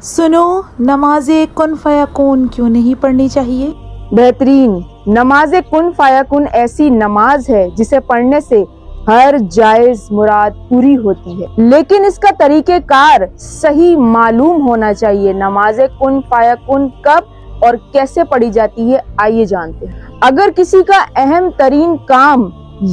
سنو، نماز کن فیکون کیوں نہیں پڑھنی چاہیے؟ بہترین نماز کن فیکون ایسی نماز ہے جسے پڑھنے سے ہر جائز مراد پوری ہوتی ہے، لیکن اس کا طریقہ کار صحیح معلوم ہونا چاہیے۔ نماز کن فیکون کب اور کیسے پڑھی جاتی ہے، آئیے جانتے ہیں۔ اگر کسی کا اہم ترین کام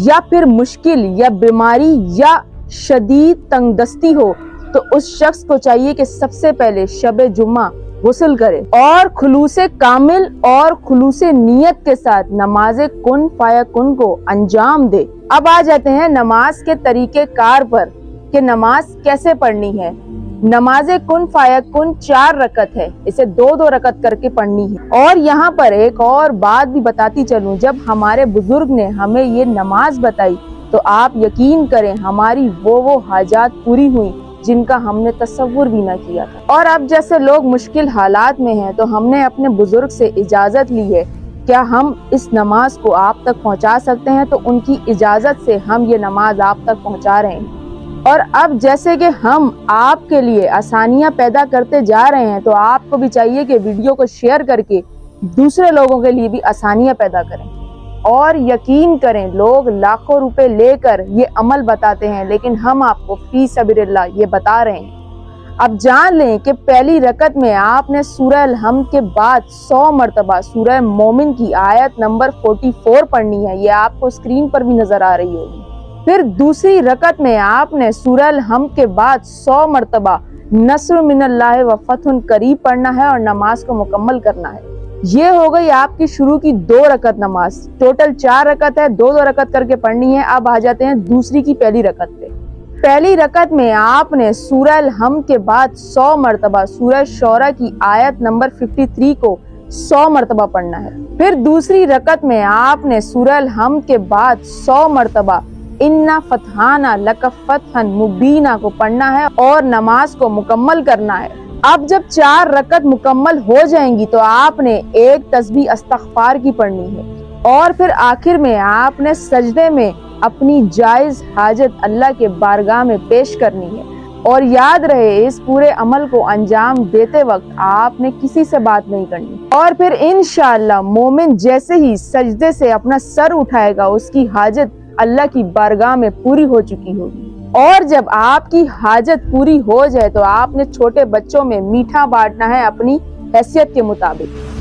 یا پھر مشکل یا بیماری یا شدید تنگ دستی ہو تو اس شخص کو چاہیے کہ سب سے پہلے شب جمعہ غسل کرے اور خلوص کامل اور خلوص نیت کے ساتھ نماز کن فیکون کو انجام دے۔ اب آ جاتے ہیں نماز کے طریقہ کار پر کہ نماز کیسے پڑھنی ہے۔ نماز کن فیکون 4 رکعت ہے، اسے 2 رکعت کر کے پڑھنی ہے۔ اور یہاں پر ایک اور بات بھی بتاتی چلوں، جب ہمارے بزرگ نے ہمیں یہ نماز بتائی تو آپ یقین کریں ہماری وہ حاجات پوری ہوئی جن کا ہم نے تصور بھی نہ کیا تھا۔ اور اب جیسے لوگ مشکل حالات میں ہیں تو ہم نے اپنے بزرگ سے اجازت لی ہے، کیا ہم اس نماز کو آپ تک پہنچا سکتے ہیں؟ تو ان کی اجازت سے ہم یہ نماز آپ تک پہنچا رہے ہیں۔ اور اب جیسے کہ ہم آپ کے لیے آسانیاں پیدا کرتے جا رہے ہیں تو آپ کو بھی چاہیے کہ ویڈیو کو شیئر کر کے دوسرے لوگوں کے لیے بھی آسانیاں پیدا کریں۔ اور یقین کریں لوگ لاکھوں روپے لے کر یہ عمل بتاتے ہیں، لیکن ہم آپ کو فی سبیل اللہ یہ بتا رہے ہیں۔ اب جان لیں کہ پہلی رکعت میں آپ نے سورہ الحمد کے بعد 100 مرتبہ سورہ مومن کی آیت نمبر 44 پڑھنی ہے، یہ آپ کو اسکرین پر بھی نظر آ رہی ہوگی۔ پھر دوسری رکعت میں آپ نے سورہ الحمد کے بعد 100 مرتبہ نصر من اللہ و فتح قریب پڑھنا ہے اور نماز کو مکمل کرنا ہے۔ یہ ہو گئی آپ کی شروع کی 2 رکعت نماز، ٹوٹل 4 رکعت ہے، 2 رکعت کر کے پڑھنی ہے۔ اب آ جاتے ہیں دوسری کی پہلی رکعت پہ۔ پہلی رکعت میں آپ نے سورہ الحمد کے بعد 100 مرتبہ سورہ شعراء کی آیت نمبر 53 کو 100 مرتبہ پڑھنا ہے۔ پھر دوسری رکعت میں آپ نے سورہ الحمد کے بعد 100 مرتبہ اِنَّا فَتَحْنَا لَكَ فَتْحًا مُبِینًا کو پڑھنا ہے اور نماز کو مکمل کرنا ہے۔ اب جب 4 رکعت مکمل ہو جائیں گی تو آپ نے ایک تسبیح استغفار کی پڑھنی ہے، اور پھر آخر میں آپ نے سجدے میں اپنی جائز حاجت اللہ کے بارگاہ میں پیش کرنی ہے۔ اور یاد رہے اس پورے عمل کو انجام دیتے وقت آپ نے کسی سے بات نہیں کرنی۔ اور پھر انشاءاللہ مومن جیسے ہی سجدے سے اپنا سر اٹھائے گا اس کی حاجت اللہ کی بارگاہ میں پوری ہو چکی ہوگی۔ اور جب آپ کی حاجت پوری ہو جائے تو آپ نے چھوٹے بچوں میں میٹھا بانٹنا ہے اپنی حیثیت کے مطابق۔